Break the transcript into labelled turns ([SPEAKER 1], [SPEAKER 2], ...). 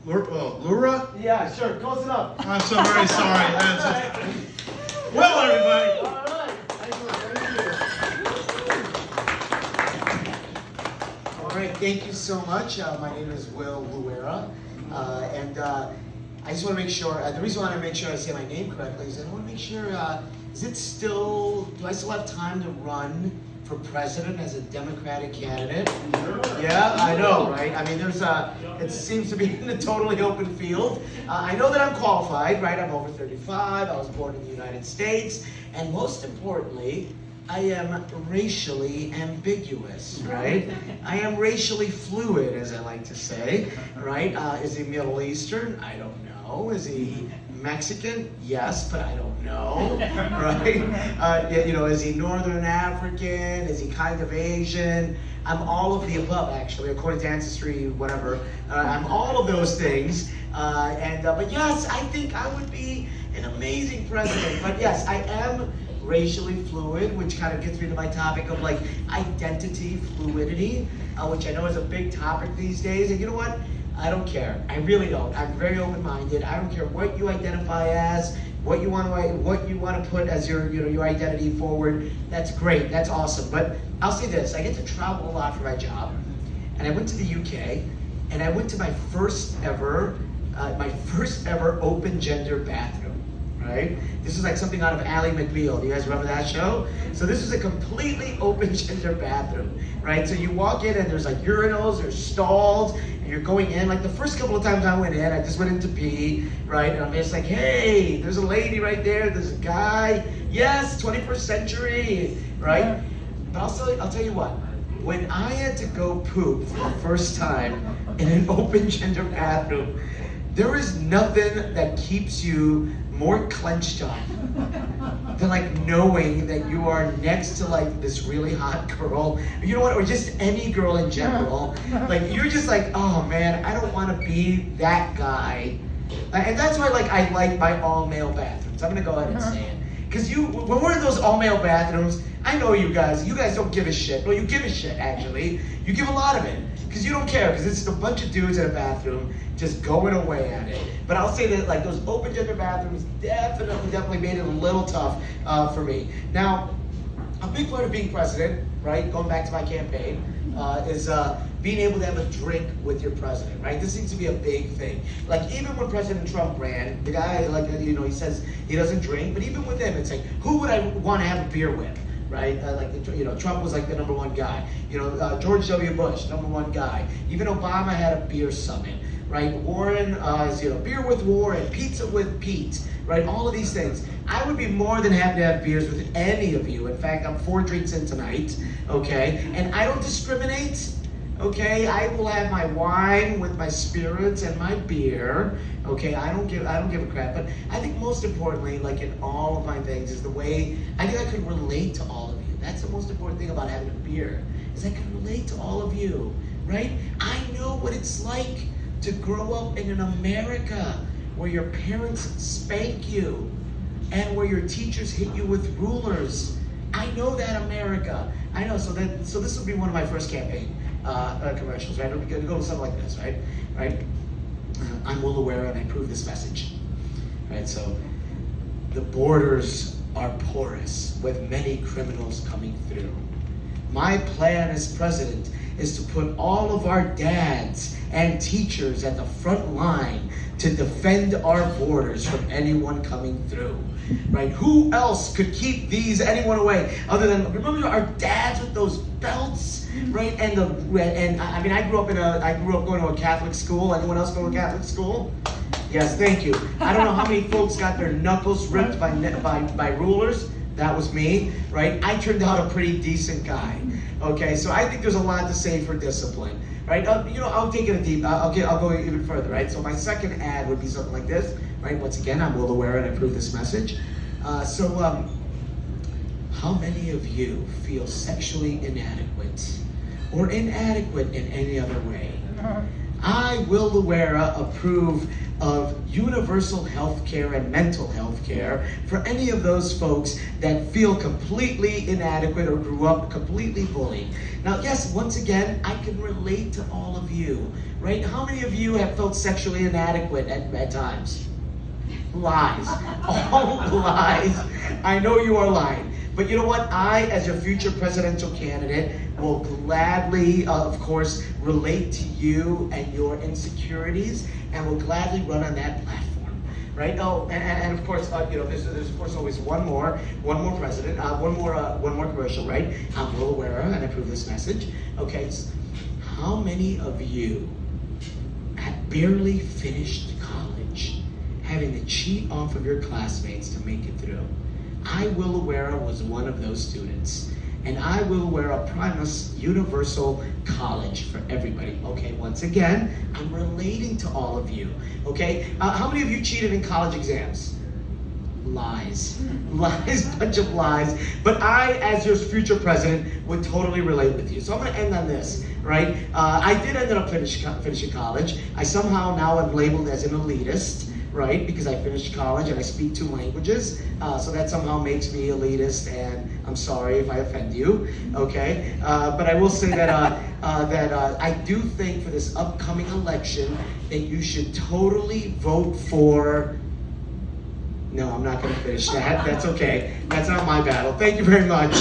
[SPEAKER 1] Lura?
[SPEAKER 2] Yeah, sure. Close enough.
[SPEAKER 1] I'm so very sorry. Well, everybody.
[SPEAKER 2] All right. Thank you.
[SPEAKER 3] All right, thank you so much. My name is Will Luera, and I just want to make sure, the reason why I want to make sure I say my name correctly is I want to make sure, do I still have time to run for president as a Democratic candidate? Yeah, I know, right? I mean, it seems to be in a totally open field. I know that I'm qualified, right? I'm over 35, I was born in the United States, and most importantly, I am racially ambiguous, right? I am racially fluid, as I like to say, right? Is he Middle Eastern? I don't know. Is he Mexican? Yes, but I don't know, right? Is he Northern African? Is he kind of Asian? I'm all of the above, actually, according to Ancestry, whatever. I'm all of those things. But yes, I think I would be an amazing president. But yes, I am racially fluid, which kind of gets me to my topic of like identity fluidity, which I know is a big topic these days. And you know what? I don't care. I really don't. I'm very open-minded. I don't care what you identify as, what you want to put as your identity forward. That's great. That's awesome. But I'll say this: I get to travel a lot for my job, and I went to the UK, and I went to my first ever open gender bathroom. Right? This is like something out of Ally McBeal. Do you guys remember that show? So this is a completely open gender bathroom, right? So you walk in and there's like urinals, there's stalls, and you're going in. Like the first couple of times I went in, I just went in to pee, right? And I'm just like, hey, there's a lady right there, there's a guy. Yes, 21st century, right? But I'll tell you what, when I had to go poop for the first time in an open gender bathroom, there is nothing that keeps you more clenched up than like knowing that you are next to like this really hot girl, you know what, or just any girl in general. Like you're just like, oh man, I don't want to be that guy. And that's why like I like my all-male bathrooms. I'm gonna go ahead and say it. Because when we're in those all-male bathrooms, I know you guys don't give a shit. Well, you give a shit actually. You give a lot of it. Because you don't care, because it's just a bunch of dudes in a bathroom just going away at it. But I'll say that like those open gender bathrooms definitely made it a little tough for me. Now, a big part of being president, right, going back to my campaign, is being able to have a drink with your president, right? This seems to be a big thing. Like even when President Trump ran, the guy, like, he says he doesn't drink, but even with him, it's like, who would I want to have a beer with? Right, Trump was like the #1 guy. George W. Bush, #1 guy. Even Obama had a beer summit, right? Warren is beer with Warren, pizza with Pete, right? All of these things. I would be more than happy to have beers with any of you. In fact, I'm 4 drinks in tonight, okay? And I don't discriminate. Okay, I will have my wine with my spirits and my beer. Okay, I don't give a crap. But I think most importantly, like in all of my things, is the way I think I could relate to all of you. That's the most important thing about having a beer, is I can relate to all of you, right? I know what it's like to grow up in an America where your parents spank you and where your teachers hit you with rulers. I know that America. I know. So this will be one of my first campaign commercials, right? We're going to go with something like this, right? I'm well aware and I approve this message, right? So the borders are porous with many criminals coming through. My plan as president is to put all of our dads and teachers at the front line to defend our borders from anyone coming through, right? Who else could keep anyone away other than, remember our dads with those belts, right? And I mean, I grew up going to a Catholic school. Anyone else go to a Catholic school? Yes, thank you. I don't know how many folks got their knuckles ripped by rulers. That was me, right? I turned out a pretty decent guy. Okay, so I think there's a lot to say for discipline, right? I'll take it I'll go even further, right? So my second ad would be something like this, right? Once again, I'm well aware and I approve this message. How many of you feel sexually inadequate or inadequate in any other way? I, Will Luera, approve of universal health care and mental health care for any of those folks that feel completely inadequate or grew up completely bullied. Now, yes, once again, I can relate to all of you, right? How many of you have felt sexually inadequate at times? Lies. All lies. I know you are lying. But you know what? I, as your future presidential candidate, will gladly, of course, relate to you and your insecurities, and will gladly run on that platform, right? Oh, and of course, you know, there's of course always one more president, one more commercial, right? I'm Will Luera, and I approve this message. Okay, so how many of you had barely finished college, having to cheat off of your classmates to make it through? I, Will Luera, was one of those students. And I, Will Luera, promise universal college for everybody. Okay, once again, I'm relating to all of you. Okay, how many of you cheated in college exams? Lies. Lies, bunch of lies. But I, as your future president, would totally relate with you. So I'm going to end on this, right? I did end up finishing college. I somehow now am labeled as an elitist, right? Because I finished college and I speak 2 languages. So that somehow makes me elitist, and I'm sorry if I offend you, okay? But I will say that, I do think for this upcoming election that you should totally vote for. No, I'm not gonna finish that. That's okay. That's not my battle. Thank you very much.